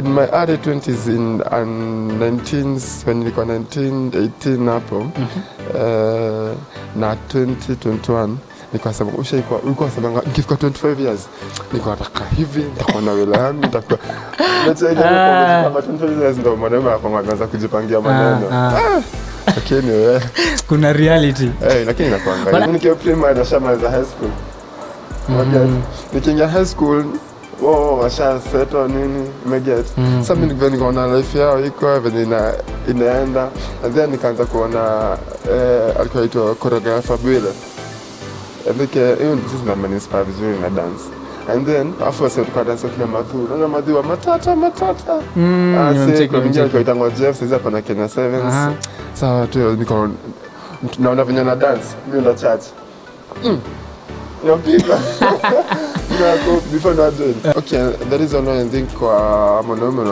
In my early 20s in 19s when nilikuwa 1918 hapo na 2021 nikasema ulikuwa sema nikifika 25 years niko nataka hivi nitakuwa na wela yangu nitakuwa kama 25 years ndio mwanaume akaanza kujipangia maneno. Lakini wewe kuna reality lakini inakuanga nikiwa primary na shama za high school nikiingia high school washa settle nini umeget. Sasa mimi nikaona life yao iko venye inaenda and then nikaanza kuona alikuwa aitwa choreographer Bwile. Hiyo ndio na mani inspire vizuri na dance. And then after sasa tukadance kina madhu wa matata kwa itango Jeff sasa hapa na Kenya 7s. Sawa tu niko naona venye na dance mimi ndo church Napiga. Before not doing. Okay, there is no thing kwa mwanaume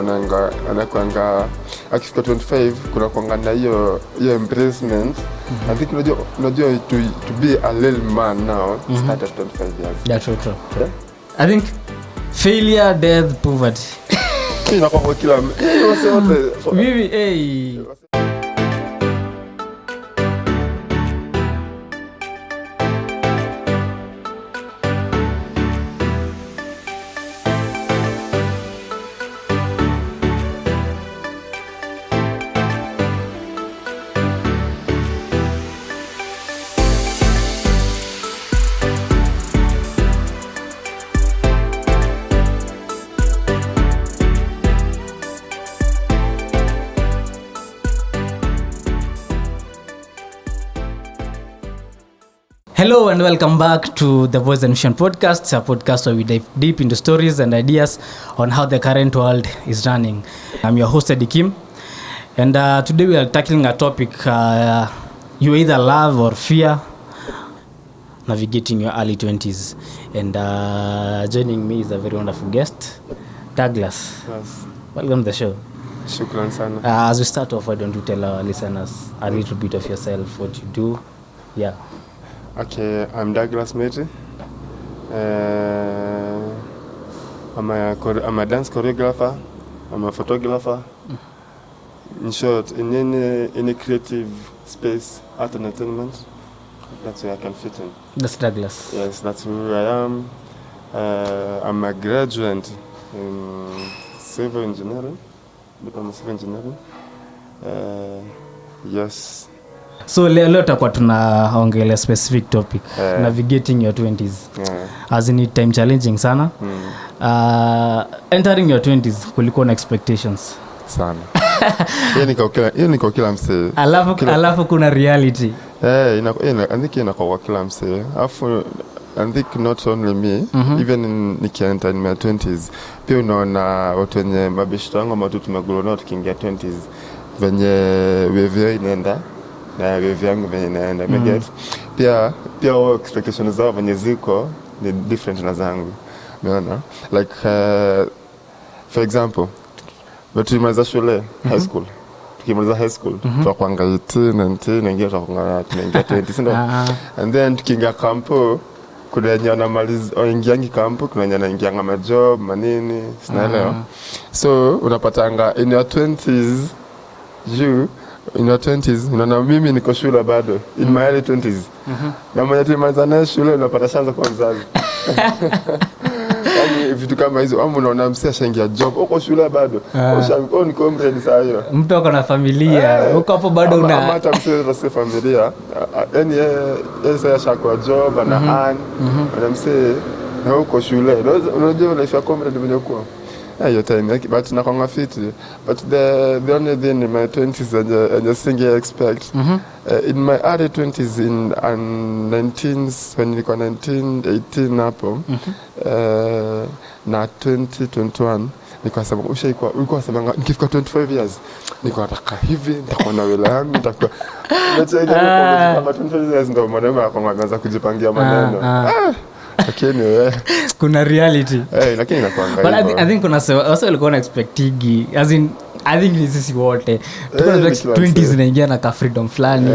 anakuanga akifika 25 kuna kuangana hiyo embracement. I think unajua to be a little man now start at 25 years. That's true. Yeah? I think failure, death, poverty. Inakuwa kila mimi Hello and welcome back to the Voice and Vision Podcast, a podcast where we dive deep into stories and ideas on how the current world is running. I'm your host, Eddie Kim, and today we are tackling a topic you either love or fear, navigating your early 20s. And joining me is a very wonderful guest, Douglas. Yes. Welcome to the show. Shukran sana. As we start off, why don't you tell our listeners a little bit of yourself, what you do? Yeah. Okay, I'm Douglas Meti. I'm a dance choreographer. I'm a photographer. In short, in any creative space, art and entertainment, that's where I can fit in. That's Douglas. Yes, that's who I am. I'm a graduate in civil engineering, diploma civil engineering. Yes. So leo tutakuwa tunaongelea specific topic, navigating your 20s. As in time challenging sana. Entering your 20s kulikuwa na expectations sana. Hiyo niko kila msee. Alafu kuna reality. I think inakuwa kila msee. Alafu I think not only me, even nikienda in my 20s, pia unaona watu wenye mabishto wangu ambao tumegolo nao tukiingia 20s venye wave inaenda na wave yangu venye inaenda. Pia expectations zao venye ziko ni different na zangu. Unaona? Like for example, tukimaliza shule high school. Tukimaliza high school tunakuanga 18 na ingia tunaingia 20. And then tukiingia kampo kuna wenye wanamaliza ingiangi kampo, kuna wenye wanaingia ngama job manini sinaelewa. So unapatanga in your 20s in your 20s unaona mimi niko shule bado in my early 20s na mwenye tumaliza naye shule unapata chance kwa mzazi. Yaani vitu kama hizo amu unaona msia shangia job uko shule bado ushango ni comrade saa hiyo mtu ako na familia uko hapo bado una hata msia na familia yani sasa shakwa job ana na msia na uko shule unajua life ya comrade mwenye uko your time but nakwanga fit but the only thing in my 20s and just thing I expect in my early 20s in 19s when nilikuwa 1918 hapo na 2021 nikasema ulikuwa sema nikifika 25 years niko nataka hivi nitakuwa na wela yangu nitakuwa kama 25 years ndio mwanaume akaanza kujipangia maneno. Lakini wewe kuna reality. Lakini inakuanga. But I think kuna also walikuwa na expecting as in I think ni sisi wote tuko na 20s zinaingia na ka freedom fulani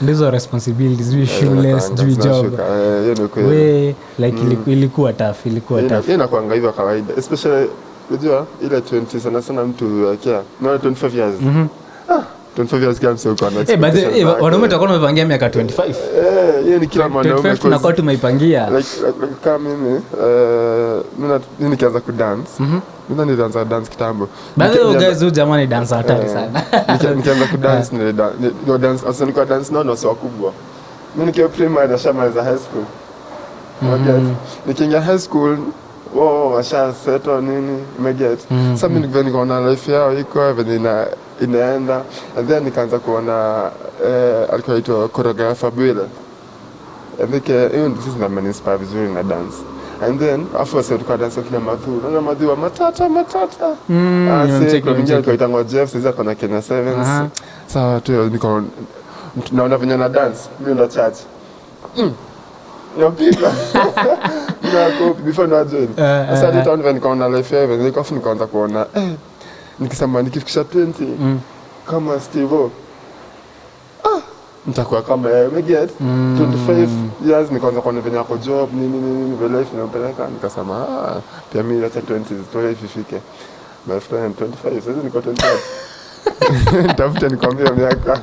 ndizo responsibilities we shoeless do job hiyo ni kweli like ilikuwa tough inakuanga hivyo kawaida especially unajua ile 20 sana mtu akia na 25 years 25 years kama sio kwa next wanaume tutakuwa tumepangia miaka 25 hiyo ni kila mwanaume tunakuwa tumeipangia like kama mimi mimi nikianza ku dance mimi nilianza dance kitambo baadhi ya guys huyu jamani dance hatari sana nikianza ku dance ni dance hasa ni kwa dance no sio kubwa mimi nikiwa primary na shamaliza high school nikiingia high school washa settle nini umeget sasa mimi nikaona life yao iko venye inaenda and then nikaanza kuona alikuwa aitwa choreographer Bwile and then hiyo ndio sisi na inspire vizuri na dance and then after sasa tulikuwa dance kina madhu matata sasa mwingine kwa itango Jeff sasa kuna Kenya Sevens sawa tu niko naona venye na dance mimi ndo church Napiga. Before na join. Sasa nitaona vile nikaona life yao, nikaanza kuona nikisema nikifikisha 20 kama Steve nitakuwa kama yeye umeget 25 years nikaanza kuona venye ako job nini vile life inampeleka nikasema pia mimi hata 20 story ifike. My friend 25 sasa niko 25. Tafuta nikwambia miaka.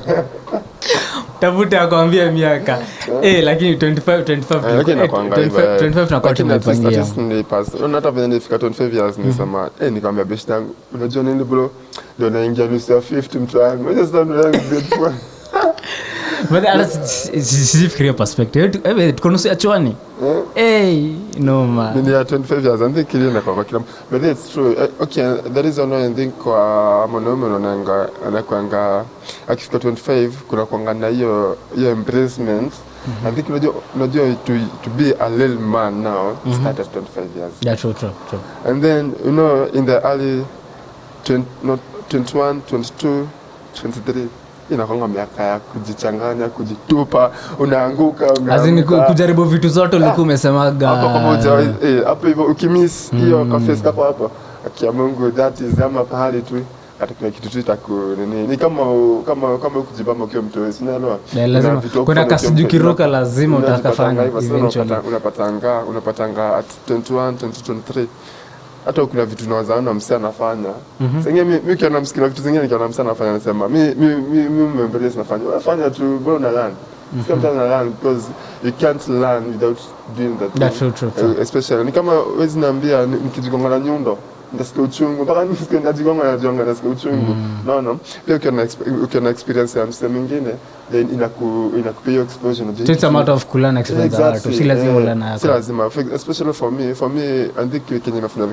Tafuta akwambia miaka lakini 25 lakini nakwanga hivyo 25 tunakuwa tumepangia hata vile nifika 25 years nisema nikamwambia best yangu unajua nini bro ndio naingia nusu ya 50 mtu wangu just don't really beautiful but that's career perspective tuko nusu ya chwani no man nini ya 25 years I think ile kwa kila but it's true okay there is one thing kwa mwanaume anakuanga akifika 25 kuna kuangana hiyo embracement I think unajua to be a little man now start at 25 years yeah true and then you know in the early 21 22 23 inakonga miaka ya kujichanganya kujitupa unaanguka azini kujaribu vitu zote ulikuwa umesemaga hapo pamoja hapo hivyo ukimiss hiyo confess hapo akia Mungu that is ama pahali tu katika kitu tu ni kama kujibamba ukiwa mtu wewe sinaelewa lazima kuna kasijukiruka lazima utakafanya eventually unapatanga at 21 23 hata kuna vitu tunawazaona msana anafanya sengine mimi kiona msikina vitu zingine nikiona msana anafanya nasema mimi mbele nafanya tu bora na learn sometimes I learn because you can't learn without doing that that's true especially ni kama wezi naambia nikijigonga na nyundo ndasikia uchungu mpaka nisikie najigonga nasikia uchungu no pia ukiona experience ya msema mwingine then inakupea exposure it's a matter of kulearn experience si lazima ulana si lazima especially for me I think Kenya nafanya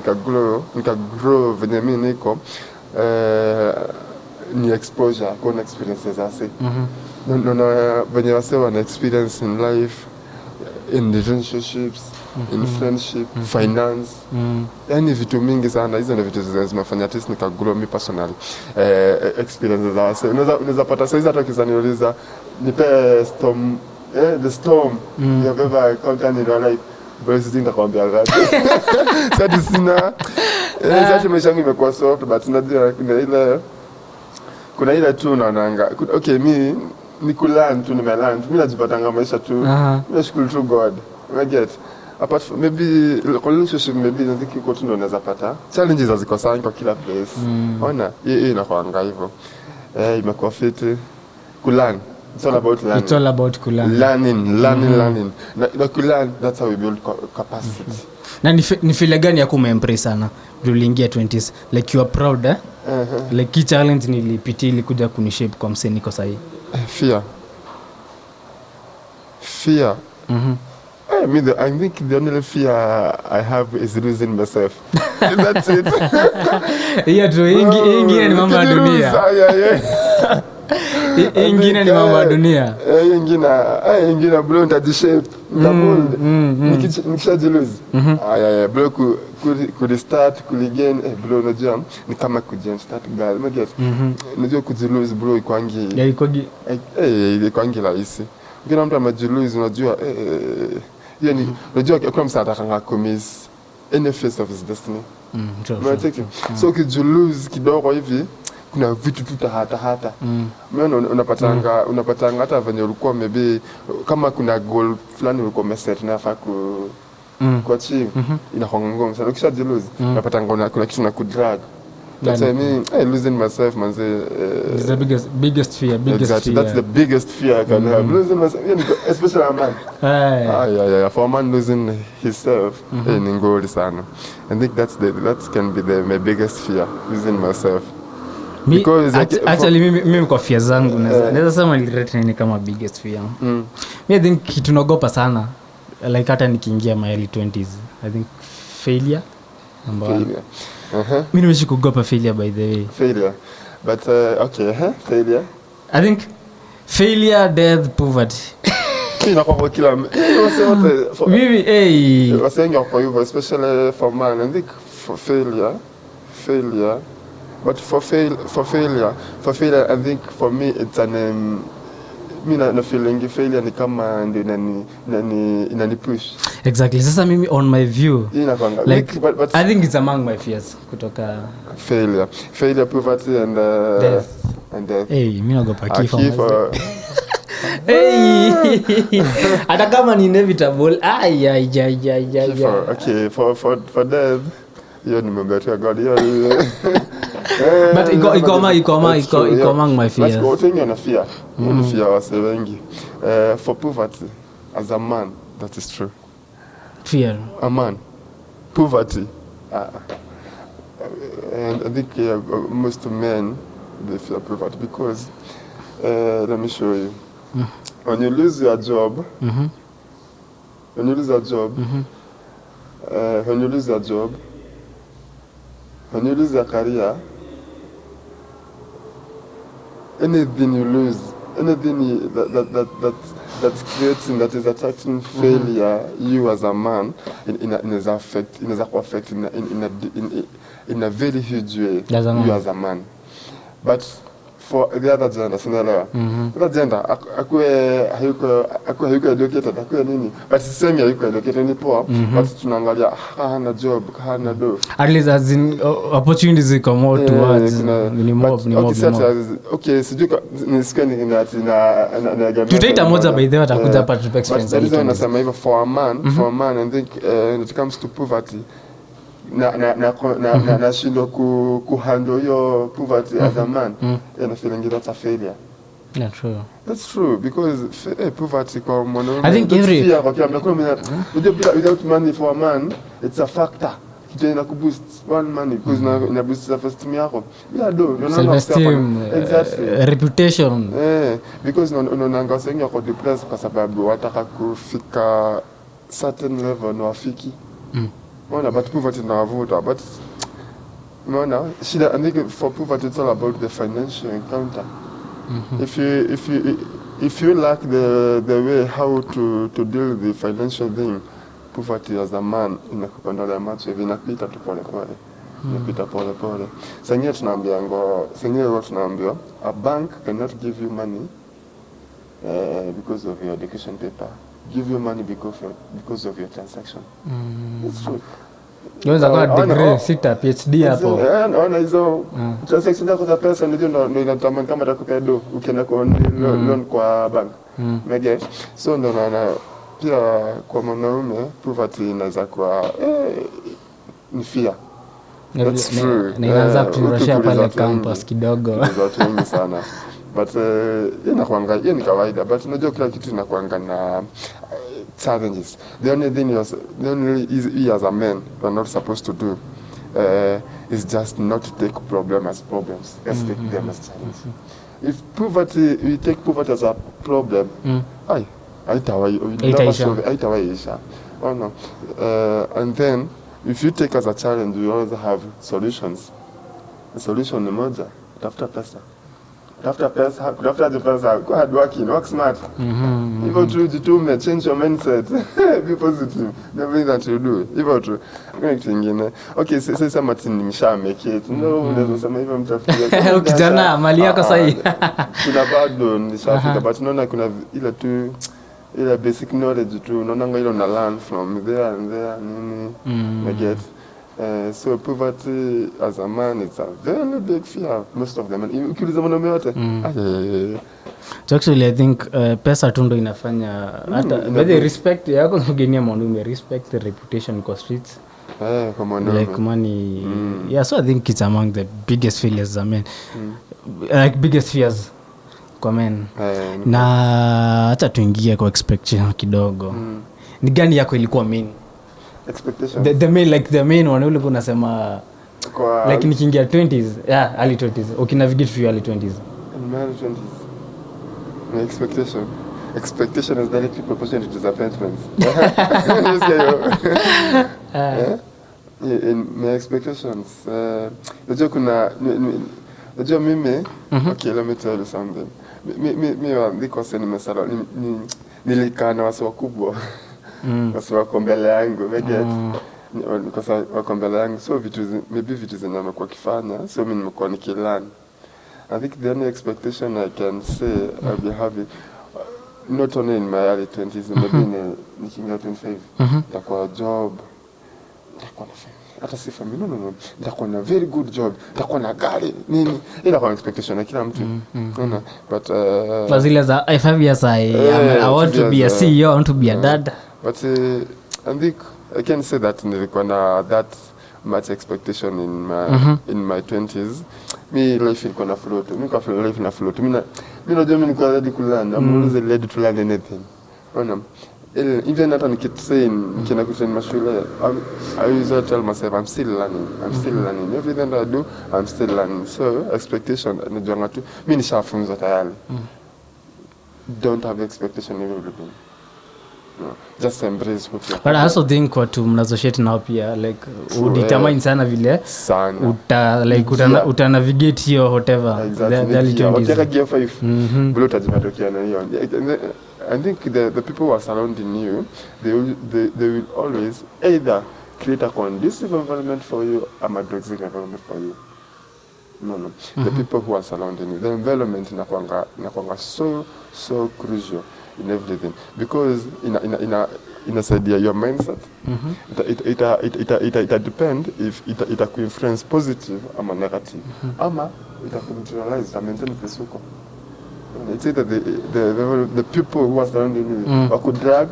nika grow venye mimi niko ni exposure kuna experiences asi no venye wase wana experience in life in relationships in friendship finance yani vitu mingi sana hizo ndio vitu zinafanya at least nikagrow me personally experiences za wase unaweza pata saizi hata ukizaniuliza nipe storm the storm you have ever encountered in your life bro sisi nitakwambia gati sasa sina sasa maisha yangu imekuwa soft but najua kuna ile tu naonanga okay mimi nikulearn tu nimelearn mimi najipatanga maisha tu nashukuru tu God I get apart from maybe relationship maybe I think iko tu ndo unaweza pata challenges ziko sana kwa kila place ona hii inakuanga hivyo imekuwa fit kulearn it's all about kulearn learning na kulearn that's how we build capacity na ni feel gani ya kumeimpress sana uliingia 20s like you are proud like key challenge nilipitia ilikuja kunishape kwa msee niko sahi fear I think the only fear I have is losing myself. That's it. Yeah, tu ingine ni mambo ya dunia. Ingine ni mambo ya dunia. Ingine bro nitajishape. Ndabold. Nikishajilose. Bro ku restart kuligain bro unajua ni kama start girl. Unajua kujilose bro ikwangi. Yeah, ikwangi rahisi. Ngina mtu amejilose unajua yani unajua kwa msaada kanga kumiss any phase of his destiny so ukijilose kidogo hivi kuna vitu tu hata maana unapatanga hata venye ulikuwa maybe kama kuna goal fulani ulikuwa umeset nafaa kuachieve inakuwa ngumu sana. Ukishajiluzi unapata kuna kitu na kudrag. That's what I mean. Losing myself, man. It's the biggest fear. Exactly. That's the biggest fear I can have. Losing myself, especially a man. Yeah. For a man losing himself, ni ngori sana. I think that can be my biggest fear, losing myself. Because actually mimi kwa fear zangu naweza sema nilirate ni kama biggest fear. I think kitu naogopa sana, like hata nikiingia my early 20s, I think failure. Mimi nimeishi kuogopa failure, by the way. Failure. But okay, failure. I think failure, death, poverty. Inakuwa kila mimi wasenge kwa hivyo, especially for man. I think for failure. But for failure, I think for me it's an mimi na feeling failure ni kama ndio inani push. Exactly. Sasa mimi on my view, like but I think it's among my fears kutoka failure, poverty and death. Mimi naogopa kifo. Hata kama ni inevitable. Okay, for death. Hiyo nimebetea God hiyo. But iko among my fears. Let's go to your fear. Fear was wengi. For poverty, as a man, that is true. Fear. A man. Poverty. And I think most men, they fear poverty because, let me show you. When you lose your job, when you lose your career, anything you lose, anything that's creating, that is attracting failure, you as a man, in a very huge way, you as a man. But for the other gender, sinaelewa. The gender, akuwe educated, akuwe nini. But sisemi hayuko educated, ni poa. But tunaangalia, hana job, hana do. At least as in opportunities come more towards ni mob. Okay, sijuka, nisikia na tutaita moja by the way atakuja hapa to experience. But that is why nasema hivyo for a man, I think when it comes to poverty, na shindo kuhandle your poverty as a man, and I feeling that's a failure. Yeah, true. That's true because poverty kwa mwanaume, I think without money for a man, it's a factor. Kitu ina kuboost one money because ina boost self-esteem yako. Yeah, self-esteem, reputation. Because unaona wengi wako depressed kwa sababu wataka kufika certain level na wafiki. But poverty nawavuta. But shida, I think for poverty it's all about the financial encounter. If you lack the way how to deal with the financial thing, poverty as a man inakupandolea macho hivi, inapita tu pole pole. Sengine tunaambiwa a bank cannot give you money because of your education paper. Give you money because of your transaction. It's true. Unaweza kuwa degree 6 PhD hapo. Naona hizo transaction zako za pesa ndio inatamani kama atakupa do ukienda kwa loan kwa bank. Mege. So ndio naona pia kwa mwanaume poverty inaweza kuwa ni fear. That's true. Inaanza kurushia pale campus kidogo. Watu wengi sana. But inakuanga ni kawaida, but unajua kila kitu inakuanga na challenges. The only thing we as a man are not supposed to do is just not to take problems as problems. Let's take them as challenges. If we take poverty as a problem, haitawaisha. Oh no. And then if you take as a challenge, we always have solutions. The solution ni moja, tafuta pesa. Tafuta pesa, go hard working, work smart. Hivyo tu jitume, change your mindset. Be positive. Everything that you do. Hivyo tu. Kuna kitu kingine. Okay, sasa mati nimesha make it. No, unaweza sema hivyo mtafikia. Ukijana mali yako sahihi. Kuna bado nishafika, but unaona kuna ile basic knowledge tu. Unaona ile una learn from there and there nini. I get. So poverty as a man, it's a very big fear, most of them. And ukiuliza mwanaume wote, So actually I think pesa tu ndo inafanya hata by respect yako kugenia mwanaume, respect the reputation kwa streets. Kwa mwanaume. Like money. Yeah, so I think it's among the biggest failures, I mean. Like biggest fears kwa men. Na hata tuingie kwa expectation kidogo. Ni gani yako ilikuwa main? Expectations. The main one ule unasema kwa like nikiingia 20s, yeah, early 20s. Ukinavigate through early 20s. In my early 20s. My expectation is directly proportional to disappointments. In my expectations, unajua mimi, okay, let me tell you something. Niko nimesala nilikaa na watu wakubwa. Watu wako mbele yangu, wako mbele yangu, so vitu zenye wamekuwa kifanya, so mimi nimekuwa nikilearn. I think the only expectation I can say I'll be having, not only in my early 20s, maybe nikiingia 25, nitakuwa job, nitakuwa na hata si family, no, nitakuwa na very good job, nitakuwa na gari, nini, ila kwa expectation ya kila mtu, but zile za 5 years I want to be a CEO, I want to be a dad. But I think I can say that nilikuwa na that much expectation in my 20s. Me life ilikuwa na float. Mimi kwa life na float. Mimi najua mimi niko ready to learn. I'm always ready to learn anything. Even hata nikienda kutrain mashule, I usually tell myself I'm still learning. Everything I do, I'm still learning. So expectation najua tu mimi nishafunzwa tayari. Don't have expectation in everything. No, just embrace what you are. But I also think watu mnazoshate nao pia like udetermine sana vile uta navigate hiyo whatever. Exactly. Utaka gear 5 bila utajipatokea na hiyo. I think the people who are surrounding you, they will always either create a conducive environment for you or a toxic environment for you. No. The people who are surrounding you, the environment inakuanga so crucial in everything, because in a side your mindset, it depend if it could influence positive or negative, ama it could neutralize the mental peace. It's either the people who are surrounding you could drag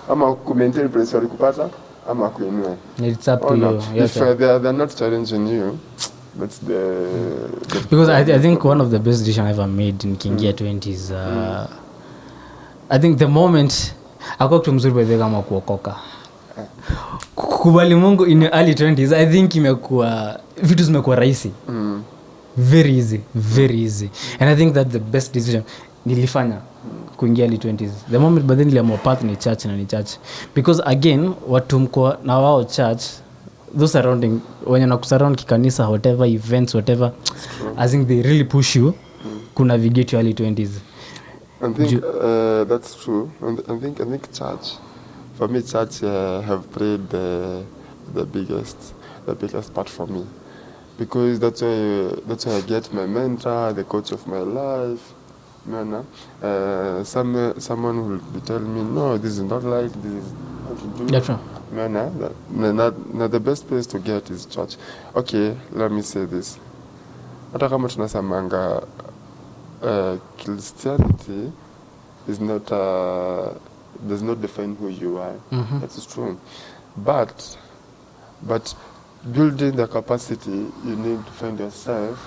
ama could maintain pressure kupata ama kuinua. It's up to you. Yes, if they're not challenging you, that's because I think one of the best decisions I ever made in Kingia 20s, I think the moment ako kitu mzuri bebe kama kuokoka, kukubali Mungu in early 20s, I think imekuwa vitu zimekuwa rahisi, very easy, and I think that the best decision nilifanya kuingia early 20s. The moment but then niliamua path ni church, because again watu mko na wao church, those surrounding when you surround kikanisa, whatever events, whatever, I think they really push you to navigate your early 20s. I think that's true. And I think church, for me, church have played the biggest part for me, because that's why I get my mentor, the coach of my life. Someone will be telling me, no, this is not like this is how to do. That's right. Now the best place to get is church. Okay, let me say this. Hata kama tunasamanga Christianity is not does not define who you are. That is true. But building the capacity, you need to find yourself.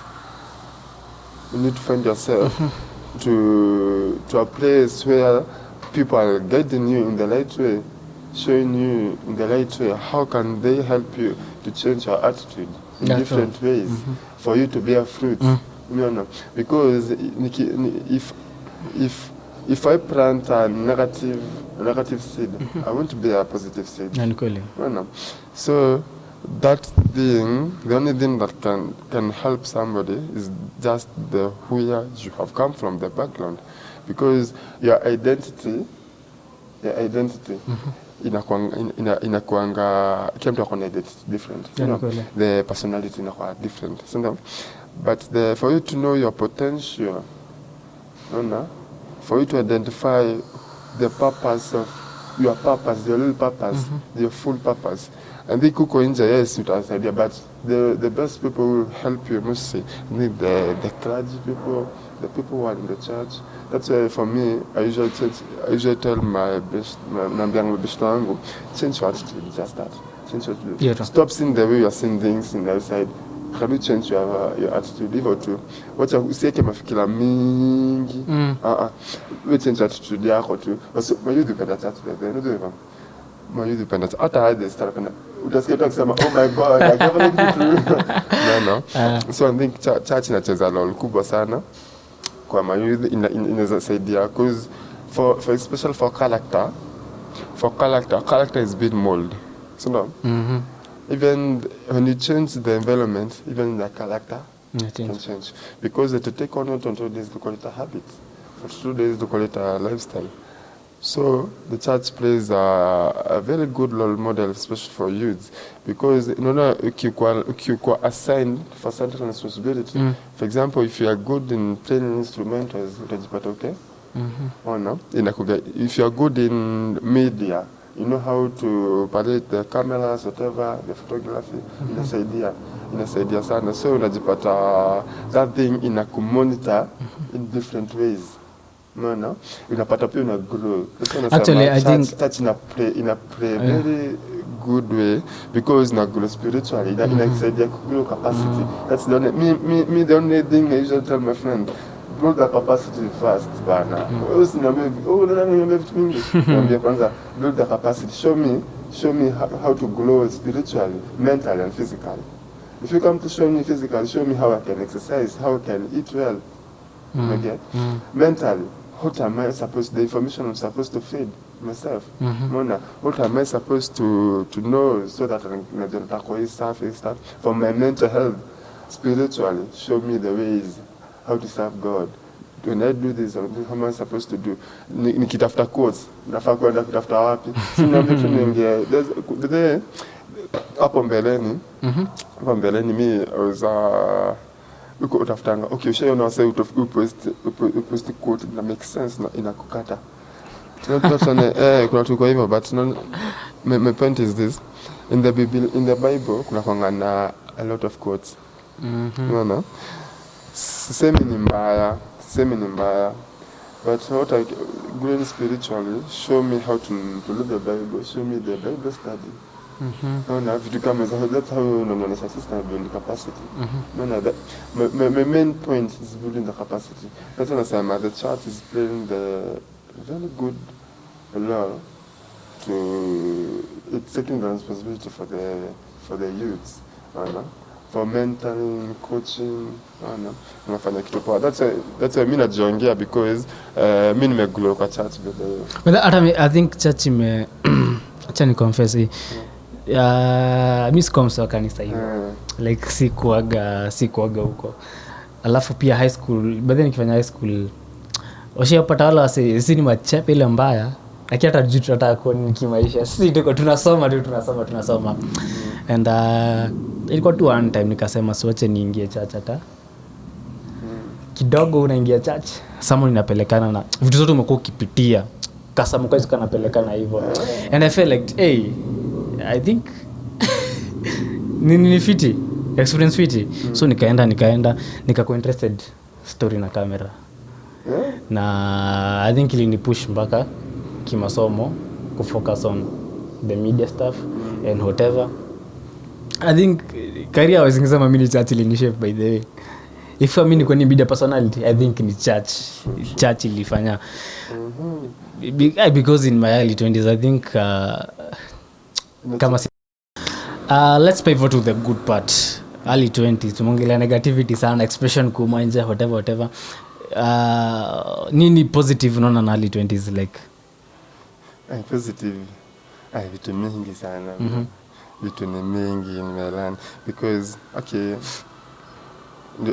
To a place where people are guiding you in the right way, showing you in the right way. How can they help you to change your attitude in different ways for you to bear fruit? No. Because if I plant a negative seed, I want to be a positive seed. No. So that thing, the only thing that can help somebody is just who you have come from, the background, because your identity inakuanga kila mtu akona identity different, the personality inakuwa different, but for you to know your potential, for you to identify the purpose of your purpose, your little purpose, your full purpose. And they cook in yes, it has idea, but the best people who will help you mostly the clergy people, the people who are in the church. That's why for me, I usually tell my best wangu, change your attitude, just that. Change your attitude. Yeah. Stop seeing the way you are seeing things in the outside. Can you change your attitude? Hivyo tu. Wacha usiweke mafikira mingi. We change attitude yako tu. Basi mayuthi upenda church then. Ndio hivyo. Mayuthi upenda church. Hata hadi start penda. Utasikia tu akisema oh my god, I can't believe it. No. So I think church inacheza role kubwa sana kwa mayuthi inaweza saidia because for especially for character is being molded. So no. Even when you change the environment, even the character can change. Because to take on it on 2 days, they call it a habit. For 2 days, they call it a lifestyle. So the church plays a very good role model, especially for youth. Because you assigned for certain responsibility. For example, if you are good in playing instrumentals, okay? Or no? If you are good in media, you know how to operate the cameras, whatever, the photography, inasaidia sana. So unajipata that thing inakumonitor in different ways. No? Unapata pia una grow. Actually, I think church in a very good way because na grow spiritually. That inasaidia grow capacity. That's the only the only thing I usually tell my friends. Build the capacity first, bana. Build the capacity. Show me how to grow spiritually, mentally, and physically. If you come to show me physically, show me how I can exercise, how I can eat well. Okay? Mentally, what am I supposed? The information I'm supposed to feed myself. What am I supposed to know so that I can stuff. For my mental health, spiritually, show me the ways. How to serve God. When I do this, how am I supposed to do? Nikitafuta quotes, nafaa kwenda kutafuta wapi? Sina vitu ninge. Hapo mbeleni mimi uko utafutanga. Okay, ushaona wase upost quote na make sense na inakukata. Tunataka kuna tuko hivyo but my point is this. In the Bible kuna kwanga a lot of quotes. Unaona? Semi ni mbaya, but what I growing spiritually, show me how to read the Bible, show me the Bible study. That's how you know system building capacity. My main point is building the capacity. That's what I say. The church is playing the very good role to it's taking the responsibility for the youths. For mentoring, coaching, unafanya kitu poa. That's why mimi najiongea because mimi nimegrow kwa church but I think church acha ni confess mimi sikomsa kanisa hiyo like sikuaga huko alafu pia high school baadaye nikifanya high school washapata wala si ni machepe ile mbaya lakini hata jitu tunataka kuona kimaisha sisi tuko tunasoma and ilikuwa tu one time nikasema siwache niingie church hata kidogo unaingia church someone inapelekana na vitu zote umekuwa ukipitia kasamu kazi kanapelekana hivyo and I felt like hey I think ni fiti experience fiti so nikaenda nikakuwa interested story na camera na I think ilini push mpaka kimasomo kufocus on the media stuff and whatever. I think career was ngisema mimi church ilini shape by the way. If I mean kwa ni media personality I think ni church ilifanya because in my early 20s I think kama let's pivot to the good part. Early 20s tumongelea negativity sana expression kumanja whatever nini positive unaona na early 20s like positive vitu mingi sana vitu ni mingi nimeelearn because okay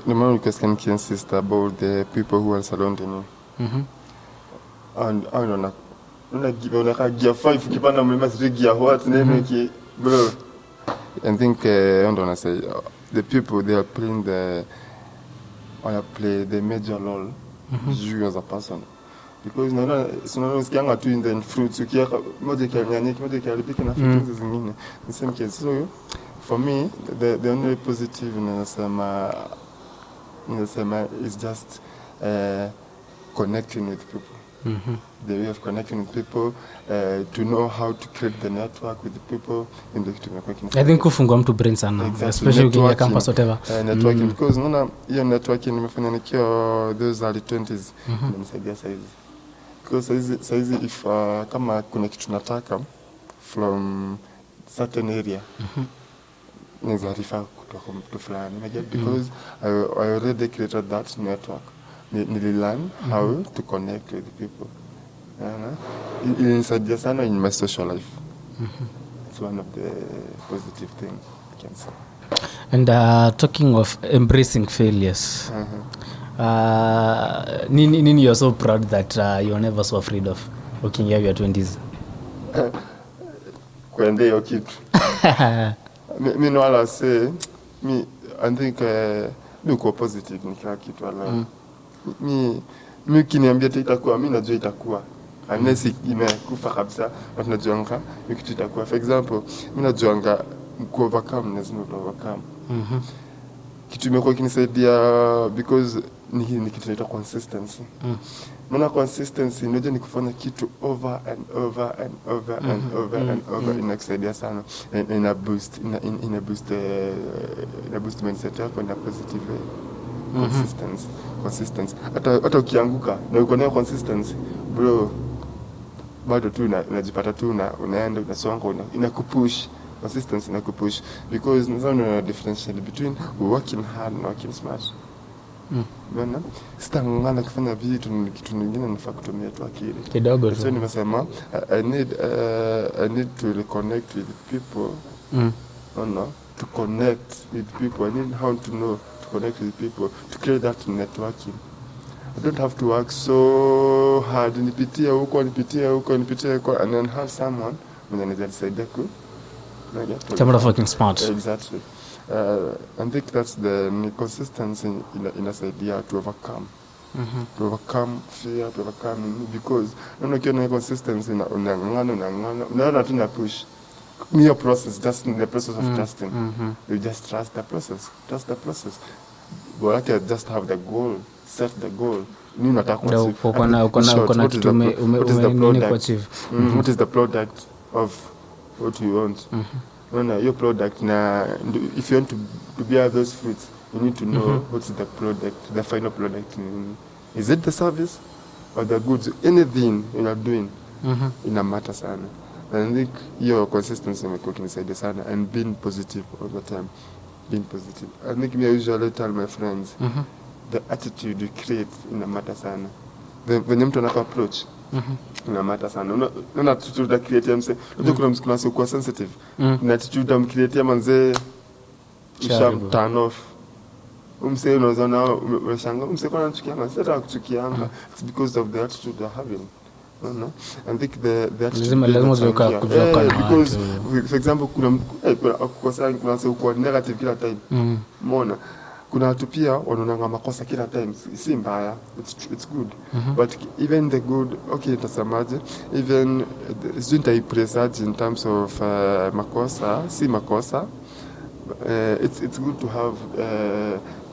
the more you can insist about the people who are surrounding you and I don't know una gear 5 ukipanda mlima sio gear what name ki bro I think I don't say the people they are playing the major role you as a person because usikianga tu in the fruits ukiweka moja kianyanya moja kialipika na fruits zingine the same case. So for me the only positive ninasema is just connecting with people. The way of connecting with people, to know how to create the network with the people in the I think kufungua mtu brain sana, exactly. Especially ukiingia campus whatever. Networking because unaona hiyo networking nimefanya nikiwa those early 20s inanisaidia saizi. Because saizi if kama kuna kitu nataka from certain area naweza refer kutoka mtu fulani because I already created that network. Learn how to connect with people. Inside sana in my social life. It's one of the positive things I can say. And talking of embracing failures, nini you're so proud that you're never so afraid of looking at your 20s? Kuende hiyo kitu. Me no ala say me I think me uko positive ni kila kitu ala. Mi kiniambia itakuwa mimi najua itakuwa. Unless imekufa kabisa, but najuanga kitu itakuwa. For example, mimi najuanga overcome lazima overcome. Kitu imekuwa kinisaidia because ni kitu inaitwa consistency. Maana consistency ndio ni kufanya kitu over and over and over and over and over inakusaidia sana. Ina boost mindset yako in a positive way. Consistency. Hata ukianguka na uko nayo consistency, bro, bado tu unajipata tu unaenda unasonga inakupush. Consistency inakupush because unaweza differentiate between working hard and working smart. Bwana, sitangana kufanya vitu kitu kingine nifaa kutumia tu akili kidogo. So nimesema I need to reconnect with people. To connect with people. I need how to know to connect with people, to create that networking. I don't have to work so hard nipitia huko and then have someone mwenye anaweza ku Tamara fucking smart. Exactly. I think that's the consistency in a idea to overcome. To overcome fear, to overcome because ukiona consistency unaona tu na push. Your process, just in the process of trusting. You just trust the process. But I just have the goal, set the goal. What is the product of what you want? Your product, if you want to bear those fruits, you need to know what's the product, the final product. Is it the service or the goods? Anything you are doing in a matter sana. And I think your consistency imekuwa kinisaidia sana and being positive all the time. Being positive. I think I usually tell my friends the attitude you create in a matter sana. When mtu anaka approach ina matter sana. Una attitude ya create mse. Unajua kuna msikulasi uko sensitive. Na attitude ya create manze sham turn off. Umse unaona unashanga umse kwa anachukianga. Sasa kuchukianga. It's because of the attitude they're having. No. I think the attitude because for example kuna negative kila time. Umeona kuna watu pia wanaona makosa kila time, si mbaya, it's good. But even the good, okay, tasamaje, even isn't I presage in terms of makosa, si makosa. It's good to have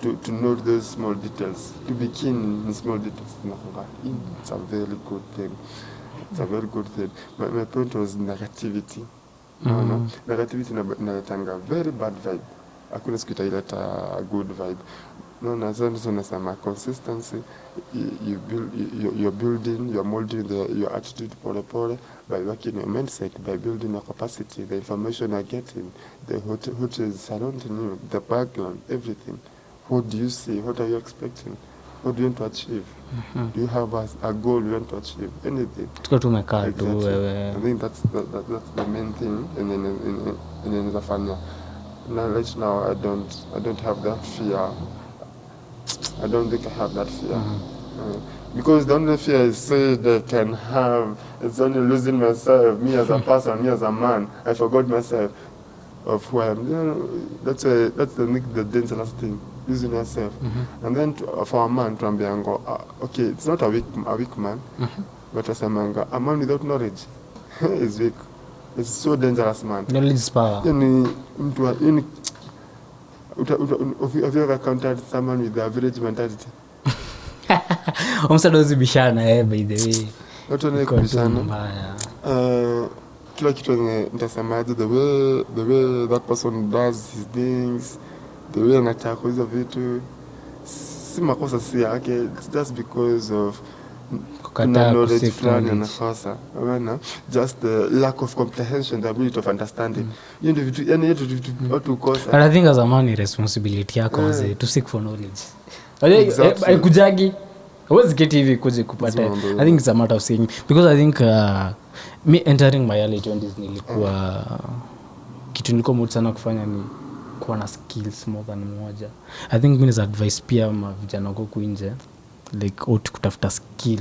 to know those small details, to be keen in small details. It's a very good thing. It's a very good thing. My point was negativity. No. Negativity inaletanga very bad vibe. Hakuna siku italeta good vibe. No, nazana nasema consistency. You're building, you're molding your attitude pole by working your mindset, by building your capacity, the information you're getting, what is surrounding you, the background, everything. What do you see? What are you expecting? What do you want to achieve? Do you have a goal you want to achieve? Anything. Exactly. I think that's the main thing. And then the fun. Right now, I don't have that fear. I don't think I have that fear. Because the only fear I say that I can have is only losing myself, me as a person, me as a man. I forgot myself of who I am. That's the dangerous thing. using yourself. And then for a man to ambiango, okay, it's not a weak man, but as a man without knowledge is weak. It's so dangerous, man. Knowledge is power. Have you ever encountered someone with the village mentality? Umsadozi bishana by the way. Not only kubishana. Kila kitu nitasemaje, the way that person does his things, the way anachako hizo vitu, si makosa si yake, it's just because of knowledge fulani anakosa. Just the lack of comprehension, the ability of understanding. You know, yani yetu watu kosa. And I think as a man ni responsibility yako mzee to seek for knowledge. Exactly. Kujagi huwezi get hivi kuje kupata. I think it's a matter of saying, because I think me entering my early 20s nilikuwa kitu nilikuwa mood sana kufanya ni kuwa na skills more than moja. I think mimi advice pia vijana wako nje like kutafuta skill.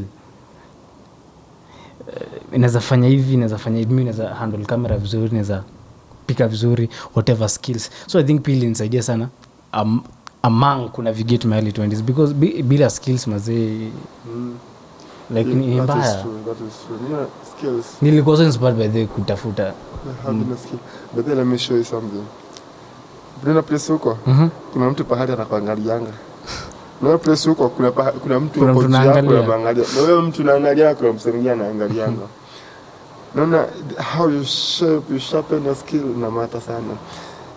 Inaweza fanya hivi, inaweza handle camera vizuri, inaweza pika vizuri, whatever skills. So I think pia insaidia sana among kuna navigate my early 20s, because bila skills mazee like ni mbaya. That is true. Yeah, skills. Nilikuwa so inspired by the kutafuta. Having a skill. But then let me show you something. Kuna place huko, kuna mtu pahali anakuangalianga. Na place huko kuna mtu huko anaangalia. Na wewe mtu anaangalia kwa msemgia anaangalianga. Naona how you sharpen your skill na matter sana.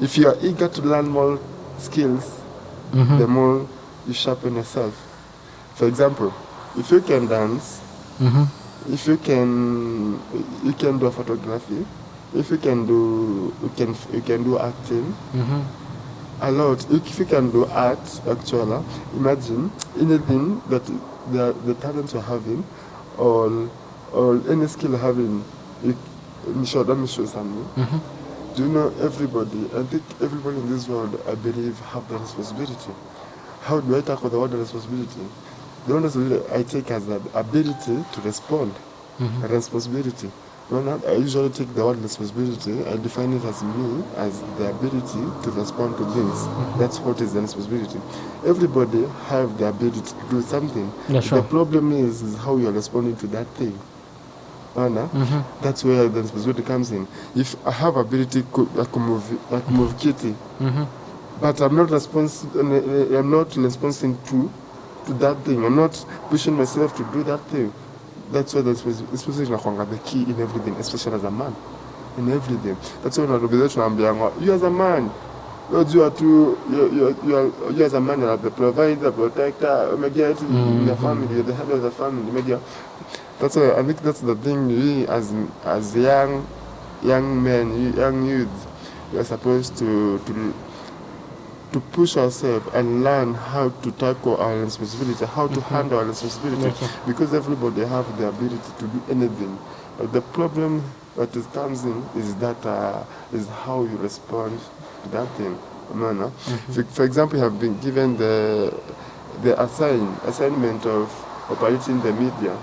If you are eager to learn more skills, the more you sharpen yourself. For example, if you can dance, if you can do photography, if you can do acting, a lot. If you can do art, actually, imagine anything that the talent you're having, or any skill you're having. Let me show something. Do you know everybody? I think everybody in this world, I believe, have the responsibility. How do I tackle the word responsibility? The one responsibility I take as the ability to respond. A responsibility. I usually take the word responsibility, I define it as me, as the ability to respond to things. That's what is the responsibility. Everybody have the ability to do something. Yeah, sure. The problem is how you're responding to that thing. That's where the responsibility comes in. If I have ability, I can move kitty, but I'm not responding to that thing. I'm not pushing myself to do that thing. That's why especially the key in everything, especially as a man. In everything. That's why you as a man, you as a man, you are the provider, the protector, your family, you're the head of the family. That's why I think that's the thing we as young men, young youths, we are supposed to push ourselves and learn how to tackle our responsibility, how to handle our responsibility, because everybody have the ability to do anything. But the problem that comes in is that is how you respond to that thing. For example, you have been given the assignment of operating the media.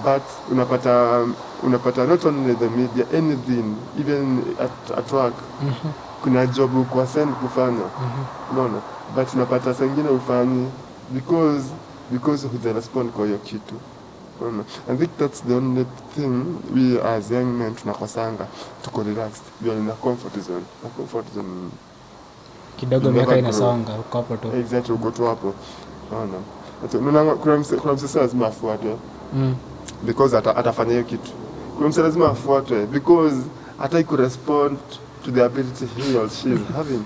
But unapata not only the media, anything, even at work, kuna job kwa send kufanya, but unapata sengine ufanyi because of the respond kwa hiyo kitu. I think that's the only thing we as young men tunakosanga, tuko relaxed, we are in a comfort zone. Kidogo miaka inasonga uko hapo tu. Exactly, uko tu hapo. Kuna msasa lazima afuate, because atafanya hiyo kitu. Kuna msasa lazima afuate because hataki ku respond to the ability he or she is having.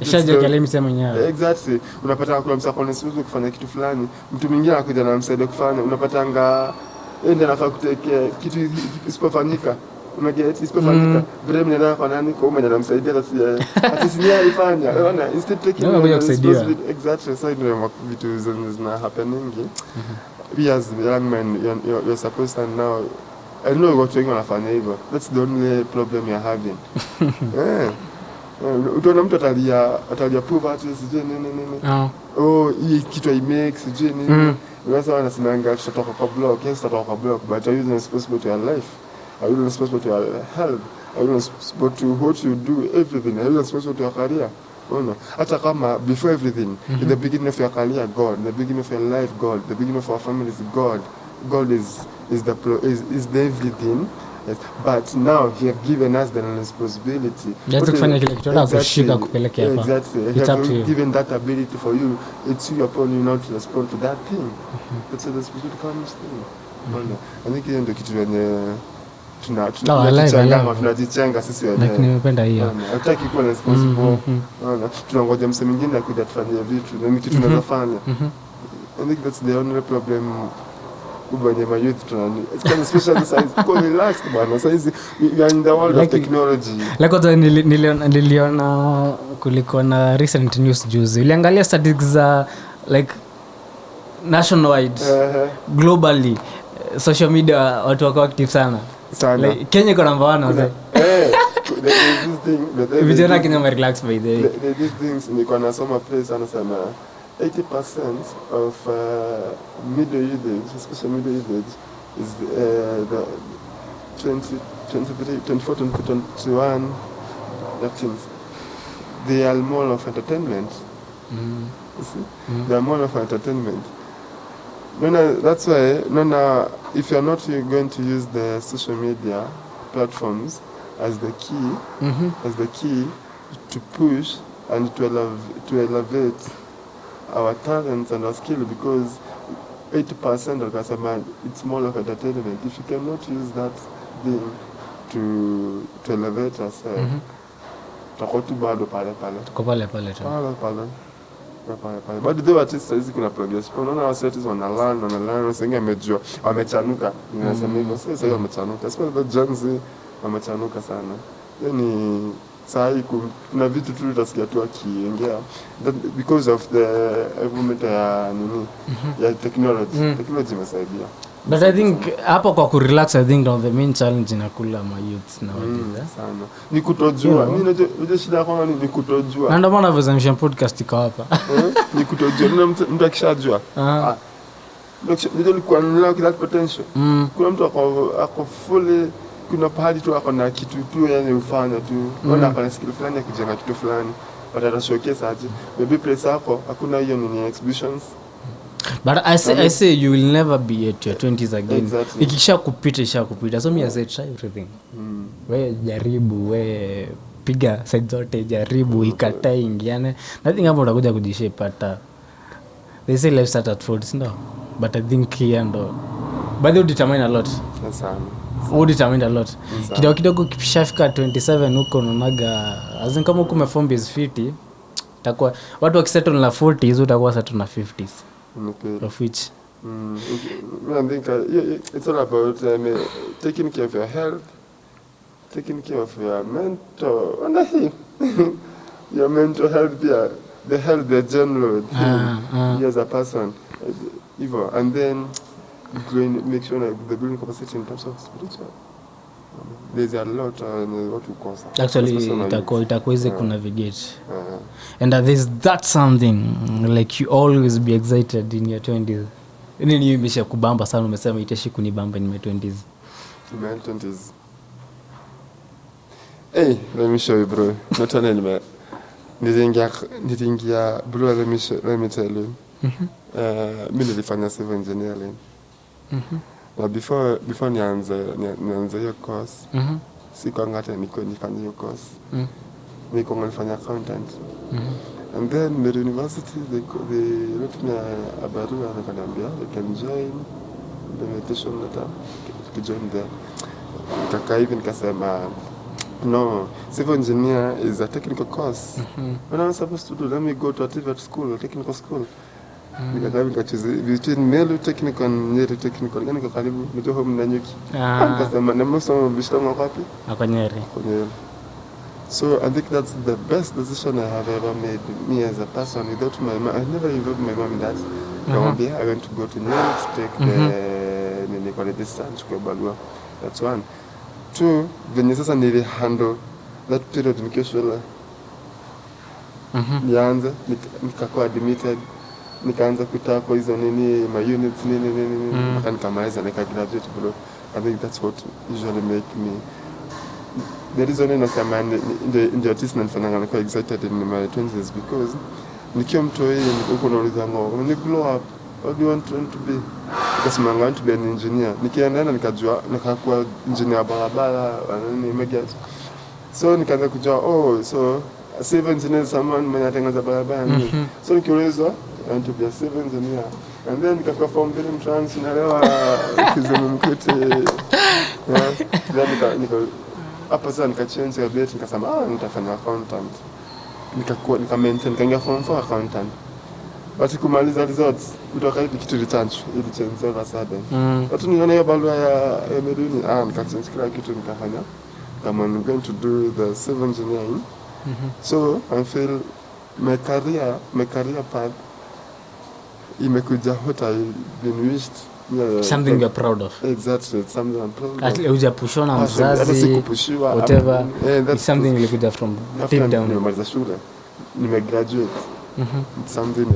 Shaje kile msema mwenyewe. Exactly. Unapata kuna msasa anasiweza kufanya kitu fulani, mtu mwingine anakuja na msaada kufanya, unapata ende anafaa kuteke kitu isipofanyika. Isipofanyika, vile mnaenda kwa nani kwa mwenye anamsaidia hata si yeye alifanya. Unaona, instead taking responsibility. Exactly. So vitu zina happening. We as young men, you're supposed to know. I know what you're going to find. That's the only problem you're having. Utaona mtu atalia poverty sije nini. Hii kitu I make sije nini. Sasa wanasimanga tutatoka kwa block, but are you responsible to your life? Are you responsible to your health? Are you responsible to what you do, everything? Are you responsible to your career? Hata kama before everything, in the beginning of your career, God, the beginning of your life, God, the beginning of our family is God. God is the everything. Yes. But now he have given us the responsibility. Exactly. He have given that ability for you. It's you upon you not to respond to that thing. That's a responsibility comes thing. I think hiyo ndio kitu yenye tunajichenga sisi wenyewe. Nimependa hiyo. Hataki kuwa responsible. Tunangoja mse mwingine akuja tufanyie vitu na kitu tunaweza fanya. I think that's the only problem kubanye ma youth tunani. Especially size because relaxed bana. Size we are in the world of technology. Niliona kulikuwa na recent news juzi. Uliangalia statistics za like nationwide globally social media watu wako active sana. Like, Kenya iko number 1 wazee. Vijana Kenya relax by the way. These things niko nasoma place anasema 80% of middle age, especially middle age, is the 24, 21, that things. They are more of entertainment. You see? They are more of entertainment. That's why, if you're not going to use the social media platforms as the key to push and to elevate our talents and our skill, because 80% of customer, it's more of entertainment. If you cannot use that thing to elevate yourself, tuko tu bado pale. But the artists hizi kuna progress. Unaona artists wanalana sasa amejua wamechanuka. Ninasema hivyo sasa wamechanuka. Especially the Gen Z wamechanuka sana. Yani sai kuna vitu tu utasikia tu akiongea because of the movement ya technology. Technology imesaidia. But I think hapo kwa ku relax, I think the main challenge inakula ma youths nowadays sana. Ni kutojua. Mimi unajua shida kwangu ni kutojua. Na ndio maana VoiceandVision podcast iko hapa. Ni kutojua. Mtu akishajua. Ndio nilikuwa nilao kila potential. Kuna mtu ako fully, kuna pahali tu ako na kitu tu yani ufanya tu. Wala ako na skill fulani ya kujenga kitu fulani. But showcase aje. Maybe place hapo hakuna hiyo ni exhibitions. But I say you will never be at your 20s again. Exactly. Ikisha kupita. So me I say try everything. We jaribu, we piga side zote, jaribu, ikatae ingiane. Nothing hapo utakuja kujishape hata. They say life starts at 40, no? But I think here ndo. But they determine a lot. Determine a lot. Kidogo kishafika 27 huko unaonaga azin kama uko umeform base 50 itakuwa watu wakisettle na 40s utakuwa settle na 50s. Of which I think it's all about taking care of your health, taking care of your mental and your mental health, the health, the general you as a person, and then make sure that the building capacity in terms of spiritual. There's a lot what we call actually itakuwa easy ku navigate. And there's that something like you always be excited in your 20s. Nini imesha kubamba sana umesema itashi kunibamba in my 20s. My 20s. Hey, let me show you bro. Not only nitingia bro, let me tell you. Mimi nilifanya civil engineering. Na before nianze hiyo course, sikuwa ngata nifanye hiyo course. Niko nilifanya accountant. And then the university they wrote me a barua wakaniambia you can join the meditation letter to join there. Kaka hivi nikasema no, civil engineer is a technical course. When I was supposed to do, let me go to a TVET school, a technical school. Nikachoose between male technical and Nyeri technical. Niko karibu ndio home na Nyuki. Nikasema na msomo bishtango wapi? Kwa Nyeri. So I think that's the best decision I have ever made, me as a person, without my mom. I never involved my mom in that. I went to go to Nyeri to take the distance kwa barua. That's one. Two, venye sasa nilihandle that period nikiwa shule. Nianze nikakuwa admitted, nikaanza kutaka hizo nini my units nini nikamaliza nika graduate bro. I think that's what usually make me the reason ninasema ndio artist nanifanyanga niko excited in my 20s because nikiwa mtoi niko nauliza when you grow up what do you want to be? Nikasema I want to be an engineer. Nikienda nikajua nikakuwa engineer barabara nini megat. So nikaanza kujua so a civil engineer is someone mwenye anatengeneza barabara. So nikiulizwa I want to be a civil engineer. And then nikafika form 3 mtrans naelewa kizungumkuti. Then nika hapo sasa nikachange a bit nikasema nitafanya accountant. Nikaingia form 4 accountant. But kumaliza results kutoka hivi kitu return ili change over sudden. Watu niona hiyo barua ya Meduni nikachange kila kitu nikafanya kama I'm going to do the civil engineering. So I feel my career path imekuja what I've been wished. Something you're proud of. Exactly, it's something I'm proud of. At least hujapushwa mzazi, whatever. It's something ilikuja from deep down. Nimemaliza shule, nimegraduate. It's something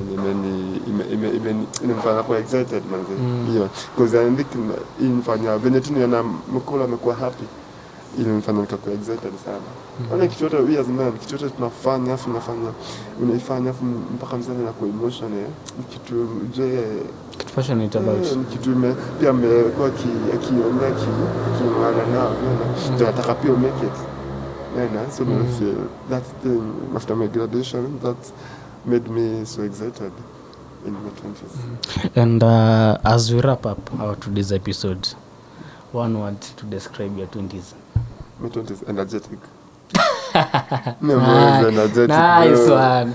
imefanya kwa excited manze. Yeah, because I think inafanya venye tu niona mkola amekuwa happy. Ilinifanya nikakuwa excited sana. Wala kitu chote we as men, kitu chote tunafanya unaifanya mpaka mzani na kwa emotion kitu je kitu passionate about kitu pia amekuwa akiongea kimaana nao ndio nataka pia make it. So I feel that thing after my graduation that made me so excited in my 20s. And as we wrap up our today's episode, one word to describe your 20s. My 20s energetic. No, more energetic. Nice one.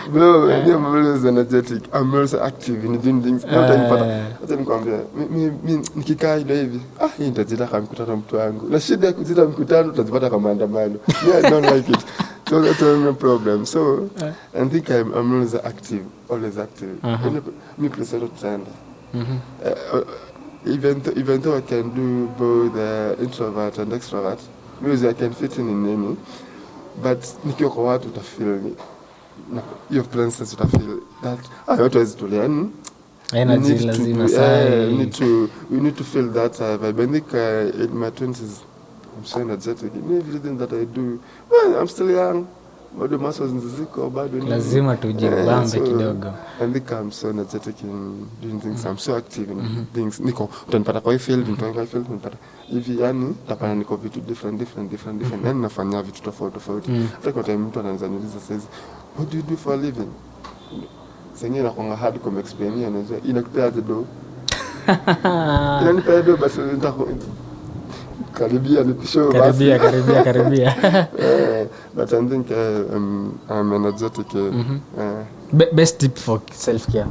Bro, I'm always energetic. I'm also active in doing things. Hata nikwambia, mimi nikikaa ile hivi, hii nitajita kama mkutano mtu wangu. Na shida ya kujita mkutano utajipata kama maandamano. Yeah, I don't like it. So that's a problem. So I think I'm always active. Me prefer to stand. Even though I can do both introvert and extrovert, music I can fit in any, but nikiwa kwa watu utafeel your presence utafeel that watu wezi to learn. Energy lazima sai. We need to feel that vibe. I think in my 20s I'm so energetic in everything that I do. Well, I'm still young. Bado muscles ziko bado lazima tujibambe kidogo. I think I'm so energetic in doing things. I'm so active in things. Niko utanipata kwa field, nipata hivi yani tapana niko vitu different. Yani nafanya vitu tofauti. Hata kwa time mtu anaanza niuliza says, what do you do for a living? Sengine na kwanga hard to explain ya unajua inakupea do. Inanipea do but karibia nipisho basi. Karibia. But I think I'm energetic. Best tip for self-care?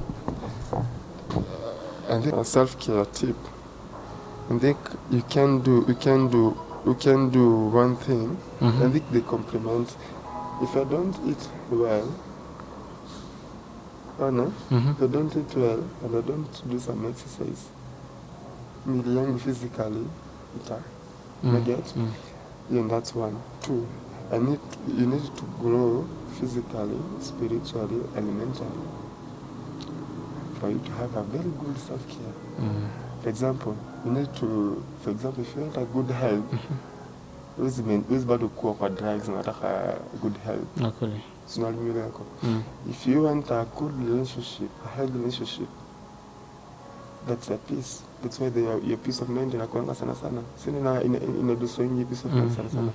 I think a self-care tip. I think you can do one thing. I think they complement. If I don't eat well, if I don't eat well and I don't do some exercise, mwili yangu physically and that's one. 2, you need to grow physically, spiritually, and mentally for you to have a very good self-care. For example, if you want a good health, wezi bado kuwa kwa drugs nataka good health. Okay. If you want a good relationship, a healthy relationship, that's a peace. That's why your peace of mind inakuanga sana. Sina inadusoingi peace of mind sana.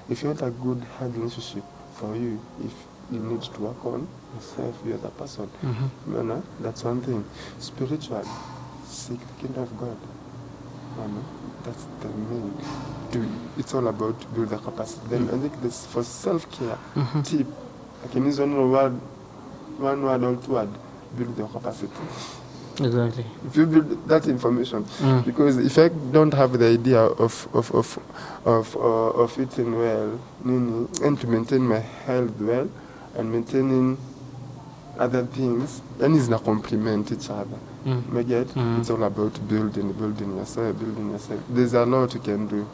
If you want a good healthy relationship for you, if you need to work on yourself, you as a person. That's one thing. Spiritual, seek the kingdom of God. That's the main. It's all about build the capacity. Then I think this for self-care tip. I can use one word or 2 words. Build your capacity. Exactly. If you build that information, because if I don't have the idea of eating well, and to maintain my health well, and maintaining other things, then it's not complement each other. It's all about building yourself. There's a lot you can do,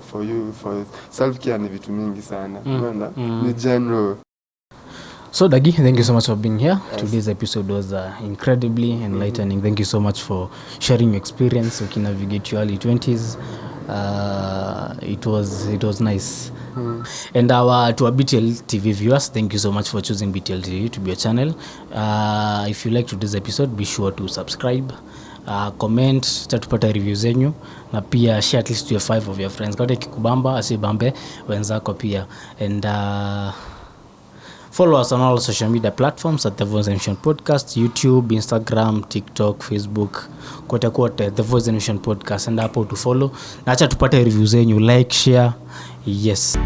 for you, for self-care ni vitu mingi sana. Ni general. So Dagi, thank you so much for being here. Yes. Today's episode was incredibly enlightening. Thank you so much for sharing your experience. You can navigate your early 20s It was nice. And to our BTL TV viewers, thank you so much for choosing BTL TV to be your channel. If you like today's episode, be sure to subscribe, comment, tatupata reviews zenyu, na pia share at least to your 5 of your friends. Kama kikubamba asibambe wenzako pia. And follow us on all social media platforms at the Voice and Vision Podcast, YouTube, Instagram, TikTok, Facebook, kote the Voice and Vision Podcast, and hapo to follow. Na acha tupate reviews zenyu, like, share. Yes.